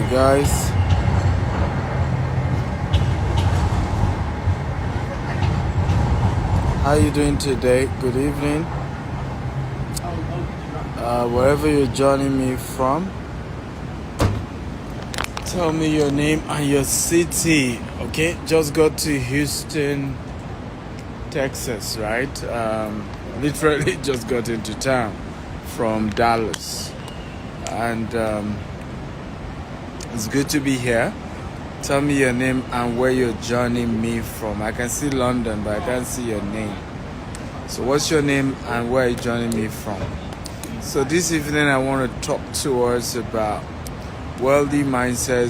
Guys, how you doing today? Good evening. Wherever you're joining me from, tell me your name and your city. Okay, just got to Houston, Texas, right? Literally just got into town from Dallas, and it's good to be here. Tell me your name and where you're joining me from. I can see London, but I can't see your name. So what's your name and where are you joining me from? So this evening I want to talk to us about wealthy mindset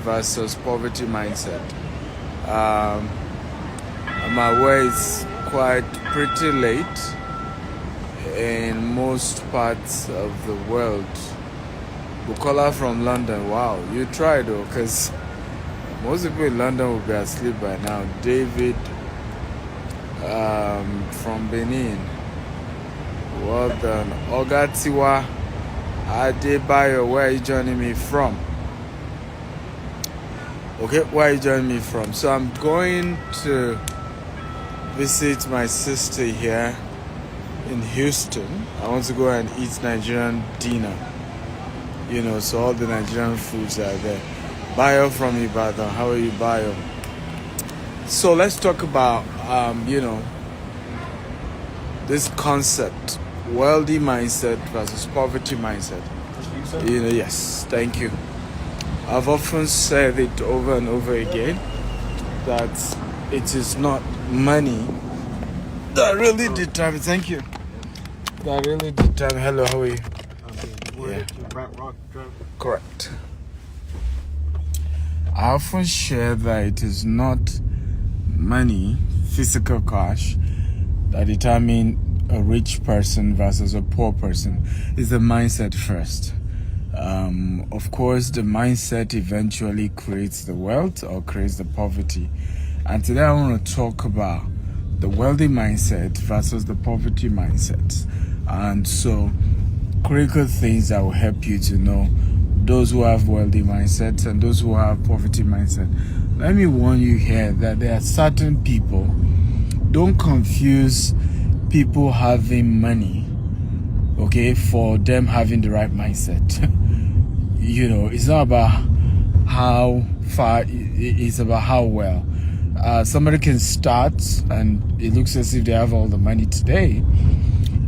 versus poverty mindset. I'm aware it's quite pretty late in most parts of the world. Bukola from London, wow, you tried though, because most people in London will be asleep by now. David from Benin, well done. Ogatiwa Adebayo, where are you joining me from? Okay, where are you joining me from? So I'm going to visit my sister here in Houston. I want to go and eat Nigerian dinner. You know, so all the Nigerian foods are there. Bayo from Ibadan. How are you, Bayo? So let's talk about, this concept, wealthy mindset versus poverty mindset. Yes, thank you. I've often said it over and over again that it is not money that really determines. Thank you. That really determines. Hello, how are you? Yeah. Correct. I often share that it is not money, physical cash, that determine a rich person versus a poor person. It's the mindset first. Of course, the mindset eventually creates the wealth or creates the poverty. And today I want to talk about the wealthy mindset versus the poverty mindset. And so, critical things that will help you to know those who have wealthy mindsets and those who have poverty mindset. Let me warn you here that there are certain people. Don't confuse people having money, okay, for them having the right mindset. It's not about how far, it's about how well. Somebody can start and it looks as if they have all the money today,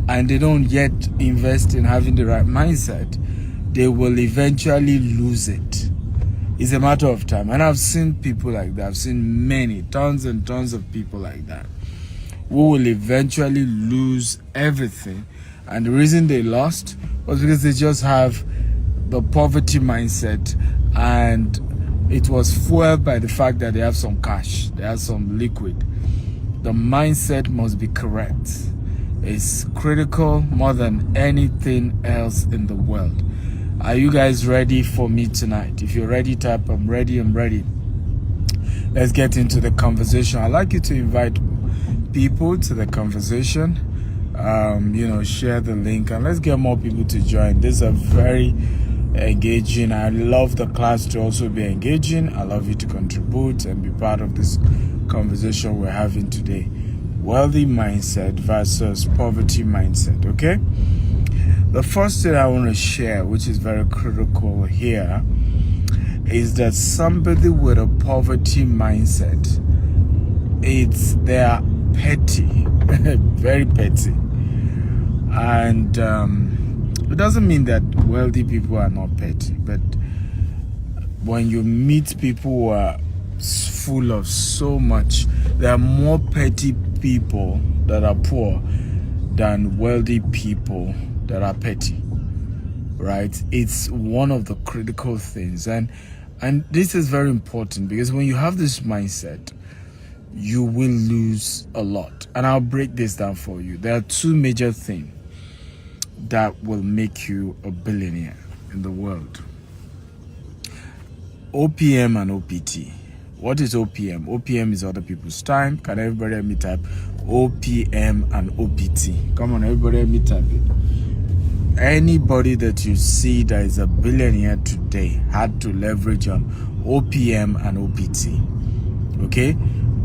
and they don't yet invest in having the right mindset, they will eventually lose it. It's a matter of time. And I've seen people like that. I've seen many, tons and tons of people like that, who will eventually lose everything. And the reason they lost was because they just have the poverty mindset, and it was fueled by the fact that they have some cash, they have some liquid. The mindset must be correct. Is critical more than anything else in the world. Are you guys ready for me tonight? If you're ready, type I'm ready. Let's get into the conversation. I'd like you to invite people to the conversation. Share the link and let's get more people to join. This is a very engaging. I love the class to also be engaging. I love you to contribute and be part of this conversation we're having today. Wealthy mindset versus poverty mindset, okay? The first thing I want to share, which is very critical here, is that somebody with a poverty mindset, they're petty, very petty. And it doesn't mean that wealthy people are not petty, but when you meet people who are full of so much, there are more petty people that are poor than wealthy people that are petty, right? It's one of the critical things, and this is very important, because when you have this mindset, you will lose a lot. And I'll break this down for you. There are two major things that will make you a billionaire in the world: OPM and OPT. What is OPM? OPM is other people's time. Can everybody help me type OPM and OPT? Come on, everybody help me type it. Anybody that you see that is a billionaire today day had to leverage on OPM and OPT. Okay?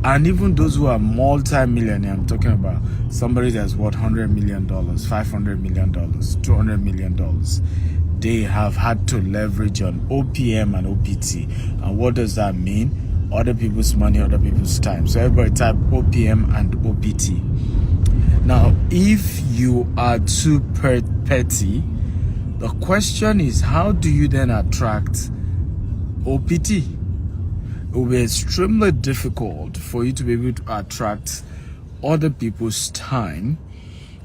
And even those who are multi-millionaire, I'm talking about somebody that's worth $100 million, $500 million, $200 million, they have had to leverage on OPM and OPT. And what does that mean? Other people's money, other people's time. So everybody type OPM and OPT. Now, if you are too petty, the question is, how do you then attract OPT? It will be extremely difficult for you to be able to attract other people's time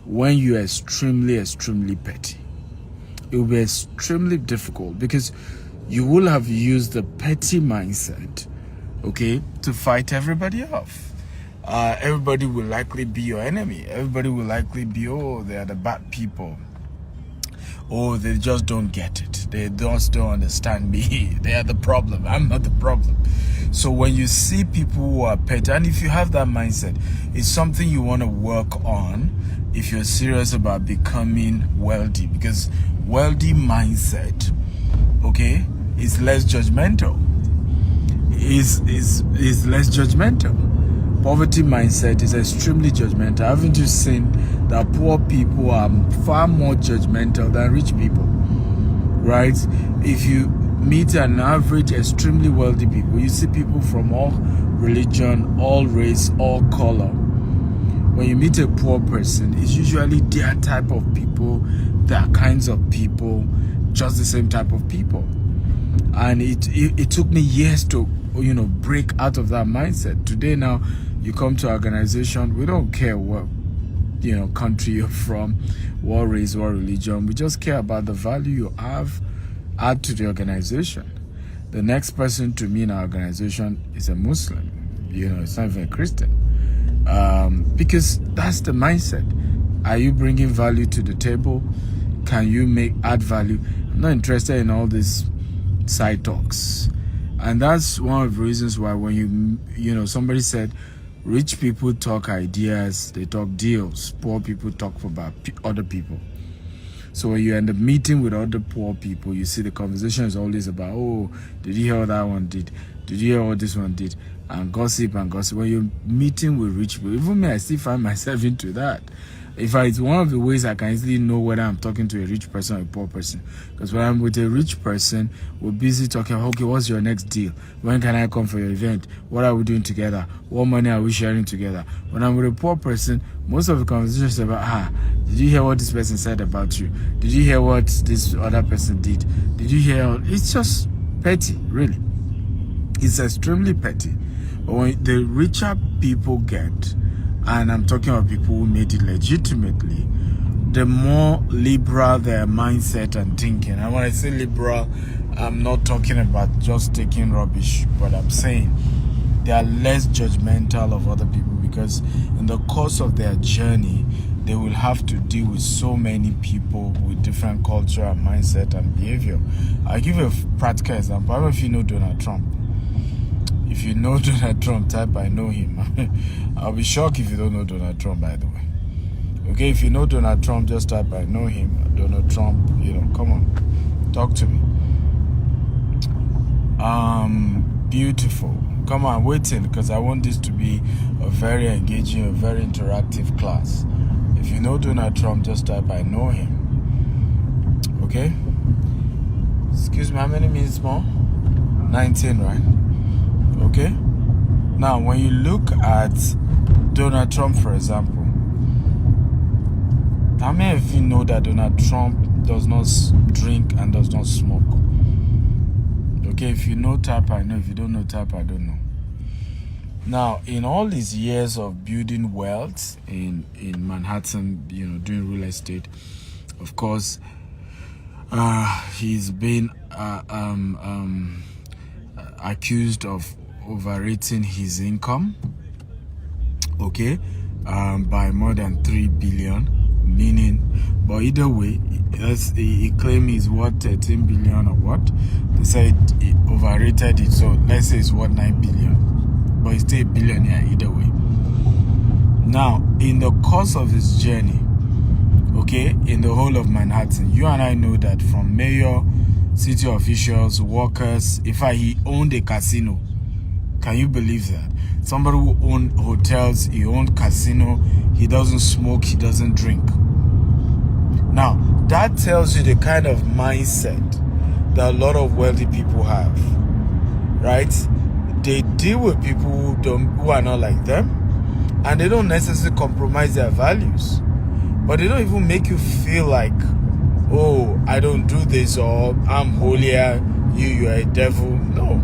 when you are extremely petty. It will be extremely difficult because you will have used the petty mindset, okay, to fight everybody off. Everybody will likely be your enemy. Everybody will likely be, oh, they are the bad people. Oh, they just don't get it. They just don't understand me. They are the problem. I'm not the problem. So when you see people who are petty, and if you have that mindset, it's something you want to work on if you're serious about becoming wealthy. Because wealthy mindset, okay, is less judgmental. Is less judgmental. Poverty mindset is extremely judgmental. Haven't you seen that poor people are far more judgmental than rich people? Right? If you meet an average extremely wealthy people, you see people from all religion, all race, all color. When you meet a poor person, it's usually their type of people, their kinds of people, just the same type of people. And it took me years to, break out of that mindset. Today now, you come to an organization, we don't care what, country you're from, what race, what religion. We just care about the value you add to the organization. The next person to me in our organization is a Muslim. It's not even a Christian. Because that's the mindset. Are you bringing value to the table? Can you add value? I'm not interested in all these side talks. And that's one of the reasons why when somebody said, rich people talk ideas, they talk deals. Poor people talk about other people. So when you end up meeting with other poor people, you see the conversation is always about, oh, did you hear what that one did? Did you hear what this one did? And gossip and gossip. When you're meeting with rich people, even me, I still find myself into that. In fact, it's one of the ways I can easily know whether I'm talking to a rich person or a poor person. Because when I'm with a rich person, we're busy talking, okay, what's your next deal? When can I come for your event? What are we doing together? What money are we sharing together? When I'm with a poor person, most of the conversation is about, did you hear what this person said about you? Did you hear what this other person did? Did you hear? It's just petty, really. It's extremely petty. But when the richer people get, and I'm talking about people who made it legitimately, the more liberal their mindset and thinking. And when I say liberal, I'm not talking about just taking rubbish, but I'm saying they are less judgmental of other people, because in the course of their journey, they will have to deal with so many people with different culture and mindset and behavior. I'll give you a practical example. I don't know if you know Donald Trump. If you know Donald Trump, type I know him. I'll be shocked if you don't know Donald Trump, by the way. Okay, if you know Donald Trump, just type I know him. Donald Trump, come on, talk to me. Beautiful. Come on, waiting, because I want this to be a very engaging, a very interactive class. If you know Donald Trump, just type I know him. Okay? Excuse me, how many minutes more? 19, right? Okay? Now, when you look at Donald Trump, for example, how many of you know that Donald Trump does not drink and does not smoke? Okay, if you know, type I know. If you don't know, type I don't know. Now, in all these years of building wealth in Manhattan, doing real estate, of course, he's been accused of overrating his income, okay, by more than 3 billion, meaning, but either way, he claimed he's worth 13 billion or what. They said he overrated it, so let's say it's worth 9 billion, but he's still a billionaire either way. Now, in the course of his journey, okay, in the whole of Manhattan, you and I know that from mayor, city officials, workers. In fact, he owned a casino. Can you believe that? Somebody who owned hotels, he owned casino, he doesn't smoke, he doesn't drink. Now, that tells you the kind of mindset that a lot of wealthy people have, right? They deal with people who are not like them, and they don't necessarily compromise their values, but they don't even make you feel like, oh, I don't do this, or I'm holier, you're a devil. No.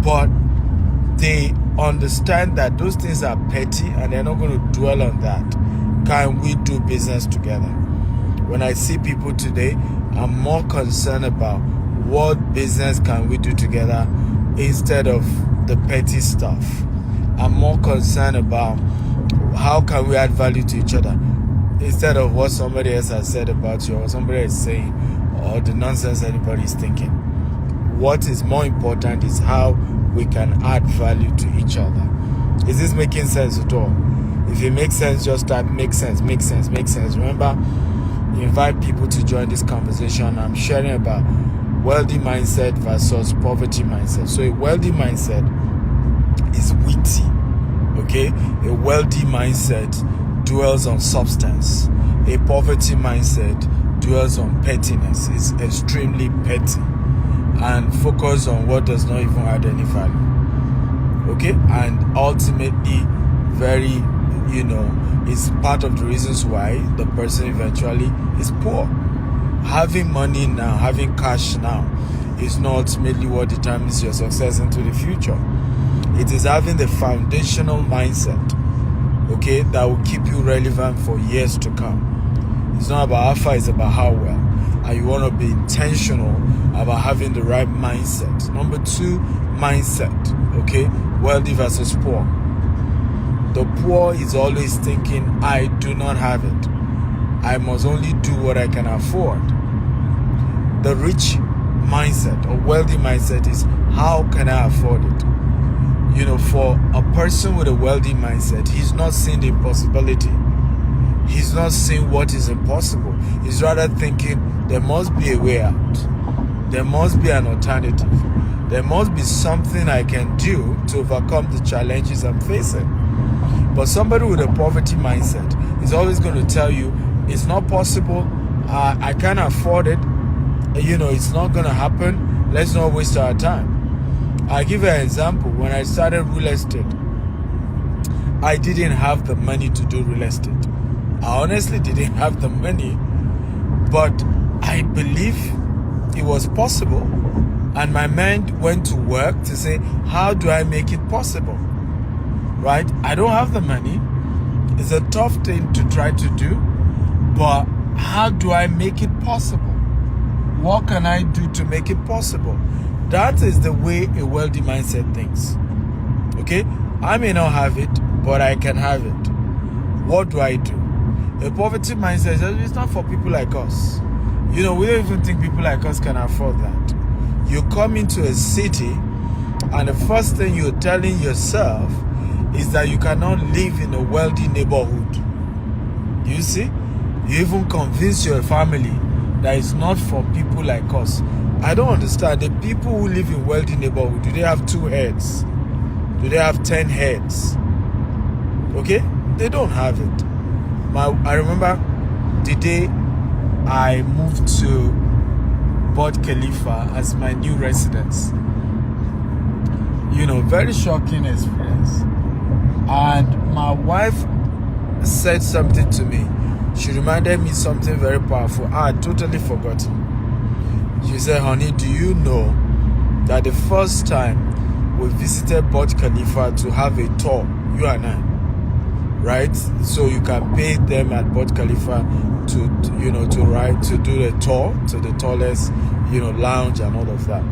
But they understand that those things are petty and they're not going to dwell on that. Can we do business together? When I see people today, I'm more concerned about what business can we do together instead of the petty stuff. I'm more concerned about how can we add value to each other instead of what somebody else has said about you or somebody is saying or the nonsense anybody is thinking. What is more important is how we can add value to each other. Is this making sense at all? If it makes sense, just type make sense. Remember, invite people to join this conversation. I'm sharing about wealthy mindset versus poverty mindset. So a wealthy mindset is witty, okay? A wealthy mindset dwells on substance. A poverty mindset dwells on pettiness. It's extremely petty and focus on what does not even add any value, okay? And ultimately very, it's part of the reasons why the person eventually is poor. Having money now, having cash now is not ultimately what determines your success into the future. It is having the foundational mindset, okay, that will keep you relevant for years to come. It's not about how far, it's about how well. And you want to be intentional about having the right mindset. Number 2, mindset, okay? Wealthy versus poor. The poor is always thinking, I do not have it. I must only do what I can afford. The rich mindset or wealthy mindset is, how can I afford it? For a person with a wealthy mindset, he's not seeing the impossibility. He's not seeing what is impossible. He's rather thinking there must be a way out. There must be an alternative. There must be something I can do to overcome the challenges I'm facing. But somebody with a poverty mindset is always going to tell you, it's not possible, I can't afford it, it's not going to happen, let's not waste our time. I'll give you an example. When I started real estate, I didn't have the money to do real estate. I honestly didn't have the money, but I believe it was possible. And my mind went to work to say, how do I make it possible? Right? I don't have the money. It's a tough thing to try to do, but how do I make it possible? What can I do to make it possible? That is the way a wealthy mindset thinks. Okay? I may not have it, but I can have it. What do I do? A poverty mindset says it's not for people like us. We don't even think people like us can afford that. You come into a city and the first thing you're telling yourself is that you cannot live in a wealthy neighborhood. You see? You even convince your family that it's not for people like us. I don't understand. The people who live in wealthy neighborhood, do they have 2 heads? Do they have 10 heads? Okay? They don't have it. I remember the day I moved to Burj Khalifa as my new residence. Very shocking experience. And my wife said something to me. She reminded me something very powerful. I had totally forgotten. She said, honey, do you know that the first time we visited Burj Khalifa to have a tour, you and I, right? So you can pay them at Burj Khalifa to do the tour to the tallest, lounge and all of that.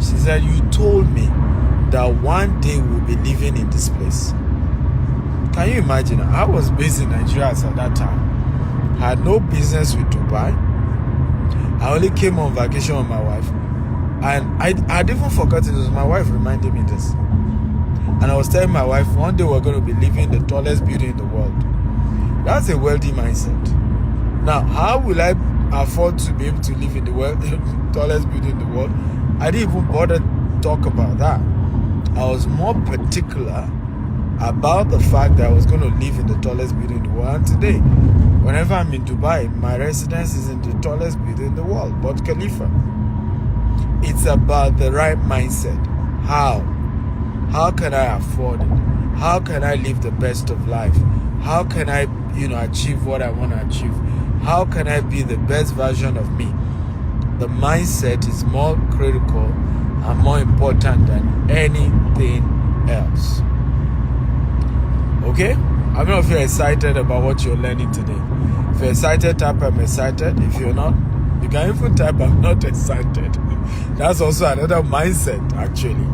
She said, you told me that one day we'll be living in this place. Can you imagine? I was based in Nigeria at that time. I had no business with Dubai. I only came on vacation with my wife. And I'd even forgotten it was my wife reminding me this. And I was telling my wife, one day we're going to be living in the tallest building in the world. That's a wealthy mindset. Now, how will I afford to be able to live in the world, tallest building in the world, I didn't even bother to talk about that. I was more particular about the fact that I was going to live in the tallest building in the world. And today, whenever I'm in Dubai, my residence is in the tallest building in the world, Burj Khalifa. It's about the right mindset. How can I afford it? How can I live the best of life? How can I, achieve what I want to achieve? How can I be the best version of me? The mindset is more critical and more important than anything else. Okay? I don't know if you're excited about what you're learning today. If you're excited, type I'm excited. If you're not, you can even type I'm not excited. That's also another mindset, actually.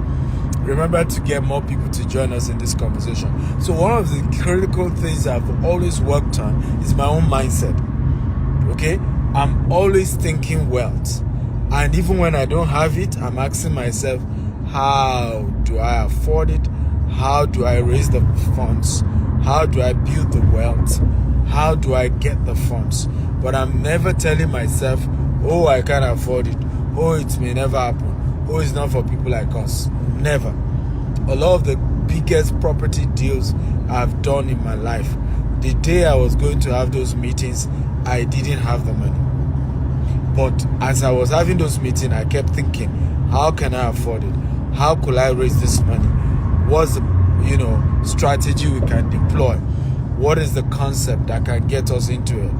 Remember to get more people to join us in this conversation. So one of the critical things I've always worked on is my own mindset. Okay? I'm always thinking wealth. And even when I don't have it, I'm asking myself, how do I afford it? How do I raise the funds? How do I build the wealth? How do I get the funds? But I'm never telling myself, oh, I can't afford it. Oh, it may never happen. Oh, it's not for people like us. Never. A lot of the biggest property deals I've done in my life, the day I was going to have those meetings, I didn't have the money. But as I was having those meetings, I kept thinking, how can I afford it? How could I raise this money? What's the strategy we can deploy? What is the concept that can get us into it?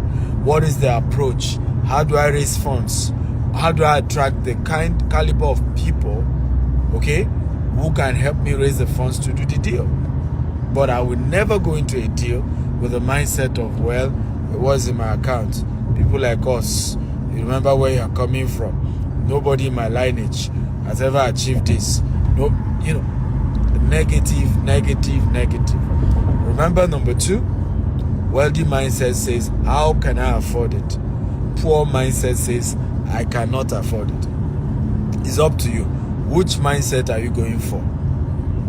What is the approach? How do I raise funds? How do I attract the caliber of people, okay, who can help me raise the funds to do the deal? But I will never go into a deal with the mindset of, well, it was in my account. People like us, you remember where you're coming from. Nobody in my lineage has ever achieved this. No, negative. Remember number 2, wealthy mindset says, how can I afford it? Poor mindset says, I cannot afford it. It's up to you. Which mindset are you going for?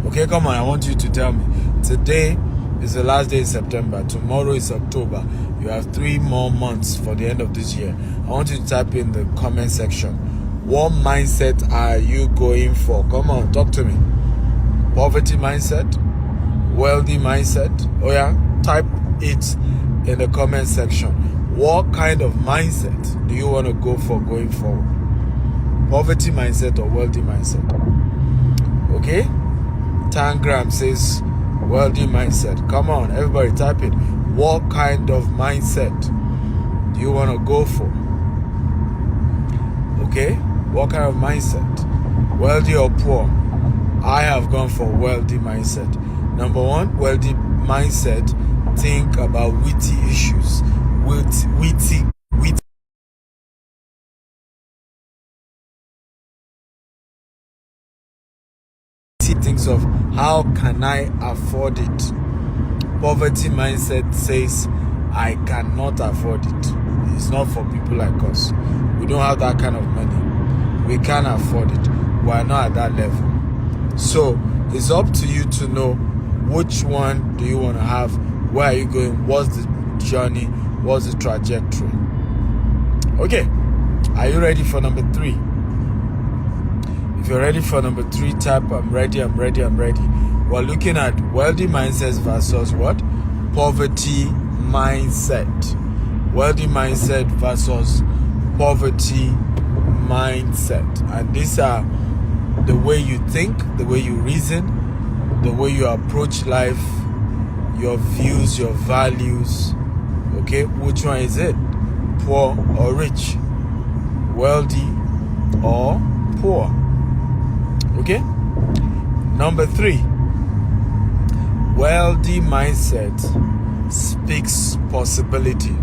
Okay, come on, I want you to tell me. Today is the last day in September. Tomorrow is October. You have 3 more months for the end of this year. I want you to type in the comment section. What mindset are you going for? Come on, talk to me. Poverty mindset? Wealthy mindset? Oh yeah? Type it in the comment section. What kind of mindset do you want to go for going forward? Poverty mindset or wealthy mindset? Okay? Tangram says wealthy mindset. Come on, everybody type it. What kind of mindset do you want to go for? Okay? What kind of mindset? Wealthy or poor? I have gone for wealthy mindset. Number 1, wealthy mindset. Think about witty issues. Witty thinks of how can I afford it. Poverty mindset says I cannot afford it. It's not for people like us. We don't have that kind of money. We can't afford it. We are not at that level. So it's up to you to know which one do you want to have. Where are you going? What's the journey? What's the trajectory? Okay, are you ready for number 3? If you're ready for number 3, type I'm ready. We're looking at wealthy mindsets versus what? Poverty mindset. Wealthy mindset versus poverty mindset. And these are the way you think, the way you reason, the way you approach life, your views, your values. Okay, which one is it? Poor or rich? Wealthy or poor? Okay? Number 3, wealthy mindset speaks possibility.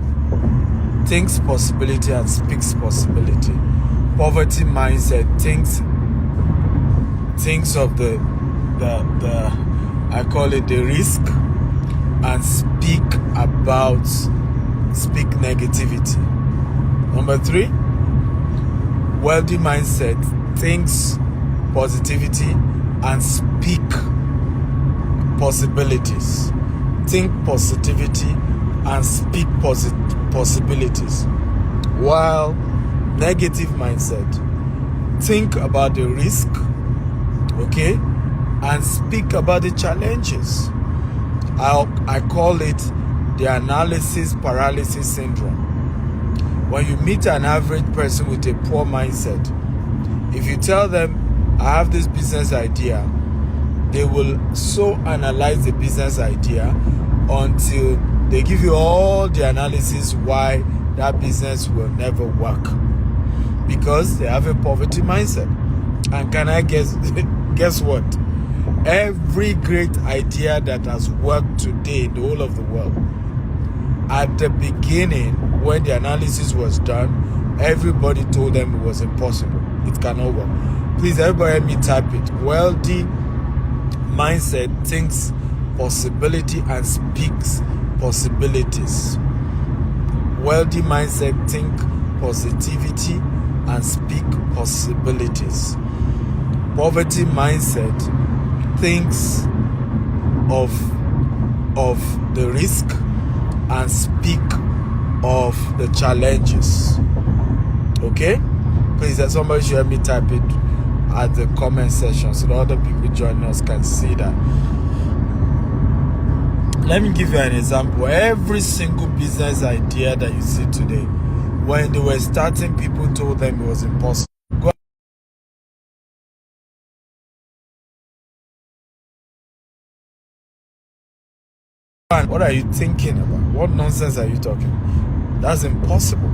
Thinks possibility and speaks possibility. Poverty mindset thinks of the I call it the risk, and speak negativity. Number 3, wealthy mindset thinks positivity and speak possibilities. Think positivity and speak possibilities. While negative mindset, think about the risk, okay, and speak about the challenges. I call it the analysis paralysis syndrome. When you meet an average person with a poor mindset, if you tell them, I have this business idea, they will so analyze the business idea until they give you all the analysis why that business will never work. Because they have a poverty mindset. And can I guess what? Every great idea that has worked today in the whole of the world, at the beginning, when the analysis was done, everybody told them it was impossible. It cannot work. Please, everybody help me type it. Wealthy mindset thinks possibility and speaks possibilities. Wealthy mindset think positivity and speak possibilities. Poverty mindset thinks of the risk and speak of the challenges. Okay? Please, somebody should help me type it at the comment section so that other people joining us can see that. Let me give you an example. Every single business idea that you see today, when they were starting, people told them it was impossible. What are you thinking about? What nonsense are you talking? That's impossible.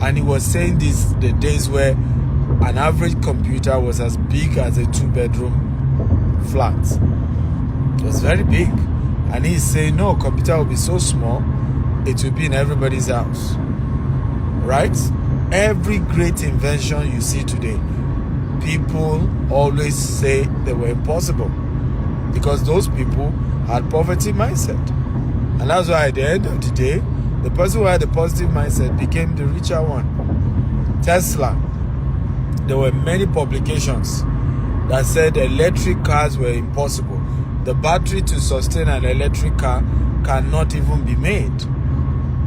And he was saying this the days where an average computer was as big as a 2-bedroom flat. It was very big. And he's saying, no, computer will be so small, it will be in everybody's house. Right? Every great invention you see today, people always say they were impossible because those people had poverty mindset. And that's why at the end of the day, the person who had the positive mindset became the richer one. Tesla. There were many publications that said electric cars were impossible. The battery to sustain an electric car cannot even be made.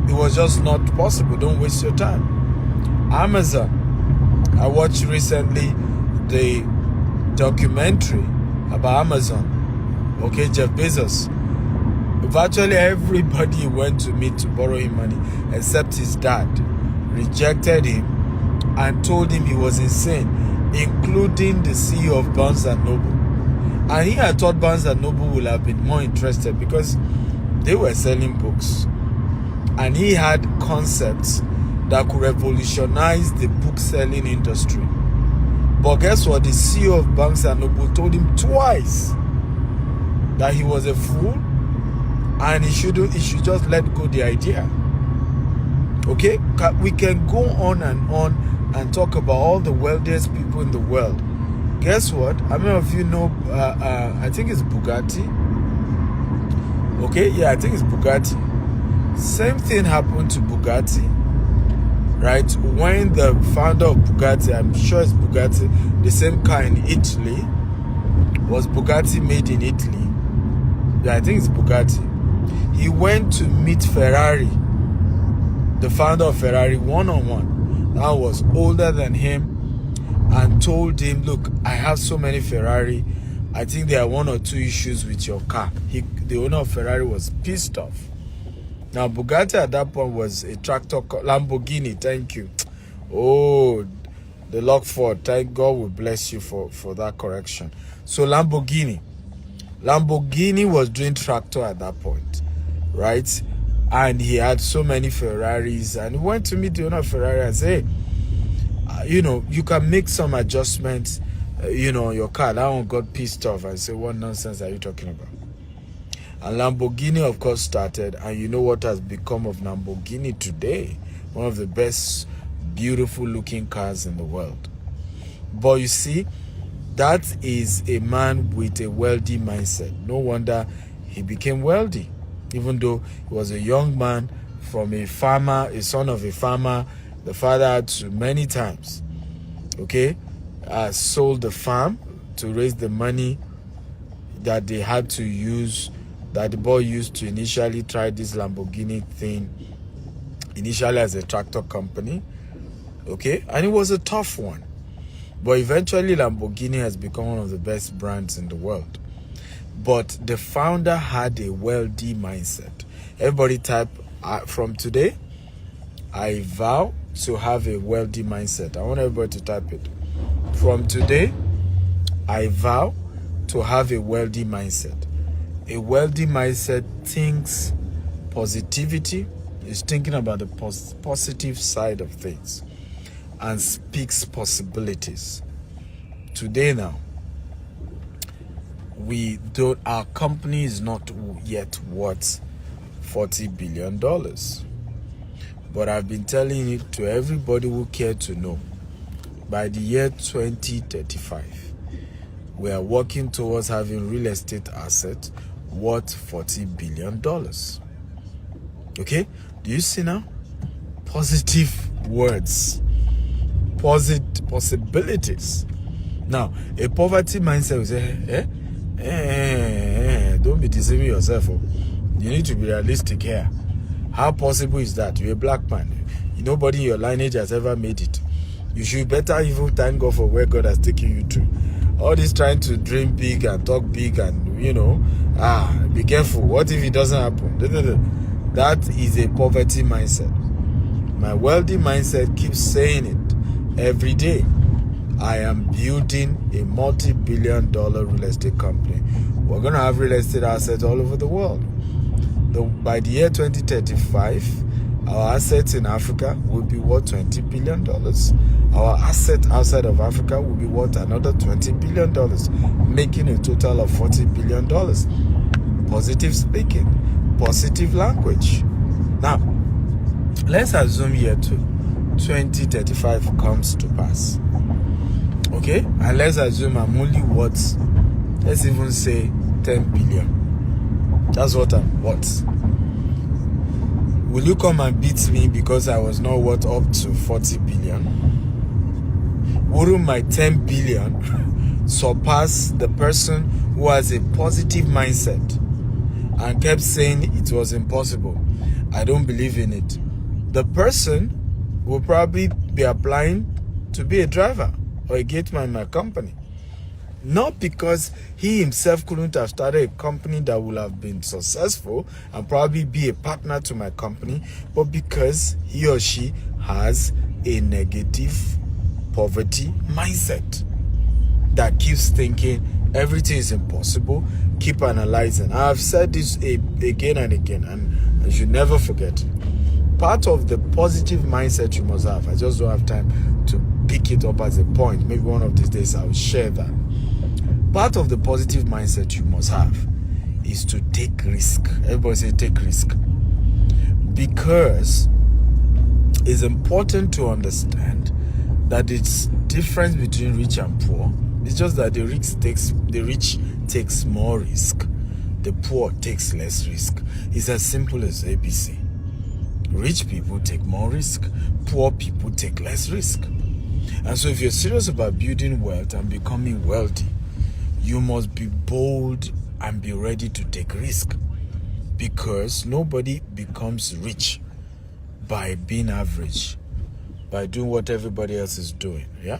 It was just not possible. Don't waste your time. Amazon. I watched recently the documentary about Amazon. Okay, Jeff Bezos. Virtually everybody he went to meet to borrow him money, except his dad, rejected him and told him he was insane, including the CEO of Barnes & Noble. And he had thought Barnes & Noble would have been more interested because they were selling books. And he had concepts that could revolutionize the book selling industry. But guess what? The CEO of Barnes & Noble told him twice that he was a fool and he should just let go the idea. Okay? We can go on and talk about all the wealthiest people in the world. Guess what? How many of you know, I think it's Bugatti. Okay? Yeah, I think it's Bugatti. Same thing happened to Bugatti. Right? When the founder of Bugatti, I'm sure it's Bugatti, the same car in Italy, was Bugatti made in Italy. Yeah, I think it's Bugatti. He went to meet Ferrari, the founder of Ferrari, one-on-one. That was older than him, and told him, look, I have so many Ferrari. I think there are 1 or 2 issues with your car. The owner of Ferrari was pissed off. Now, Bugatti at that point was a tractor, Lamborghini, thank you. Oh, the Lockford, thank God will bless you for that correction. So Lamborghini was doing tractor at that point, right? And he had so many Ferraris, and he went to meet the owner of Ferrari and say, hey, you can make some adjustments, on your car. That one got pissed off and said, what nonsense are you talking about? And Lamborghini, of course, started, and you know what has become of Lamborghini today? One of the best, beautiful looking cars in the world. But you see, that is a man with a wealthy mindset. No wonder he became wealthy, even though he was a young man from a farmer, a son of a farmer. The father had to many times, sold the farm to raise the money that they had to use, that the boy used to initially try this Lamborghini thing. initially as a tractor company, okay, and it was a tough one. But eventually Lamborghini has become one of the best brands in the world. But the founder had a wealthy mindset. Everybody type, from today, I vow to have a wealthy mindset. I want everybody to type it. From today, I vow to have a wealthy mindset. A wealthy mindset thinks positivity, is thinking about the positive side of things, and speaks possibilities. Today now, our company is not yet worth $40 billion. But I've been telling it to everybody who cared to know. By the year 2035, we are working towards having real estate assets worth $40 billion. Okay? Do you see now? Positive words. Possibilities. Now, a poverty mindset will say, don't be deceiving yourself. You need to be realistic here. How possible is that? You're a black man. Nobody in your lineage has ever made it. You should better even thank God for where God has taken you to. All this trying to dream big and talk big and, be careful. What if it doesn't happen? That is a poverty mindset. My wealthy mindset keeps saying it every day. I am building a multi-billion-dollar real estate company. We're going to have real estate assets all over the world. By the year 2035, our assets in Africa will be worth $20 billion. Our asset outside of Africa will be worth another $20 billion, making a total of $40 billion. Positive speaking, positive language. Now, let's assume year 2035 comes to pass. Okay? And let's assume I'm only worth, let's even say 10 billion. That's what I'm worth. Will you come and beat me because I was not worth up to 40 billion? Wouldn't my 10 billion surpass the person who has a positive mindset and kept saying it was impossible? I don't believe in it. The person will probably be applying to be a driver or a gate man in my company. Not because he himself couldn't have started a company that would have been successful and probably be a partner to my company, but because he or she has a negative poverty mindset that keeps thinking everything is impossible, keep analyzing. I've said this again and again, and you should never forget it. Part of the positive mindset you must have, I just don't have time to pick it up as a point. Maybe one of these days I'll share that. Part of the positive mindset you must have is to take risk. Everybody say take risk. Because it's important to understand that it's difference between rich and poor. It's just that the rich takes more risk. The poor takes less risk. It's as simple as ABC. Rich people take more risk. Poor people take less risk. And so if you're serious about building wealth and becoming wealthy, you must be bold and be ready to take risk, because nobody becomes rich by being average, by doing what everybody else is doing. Yeah.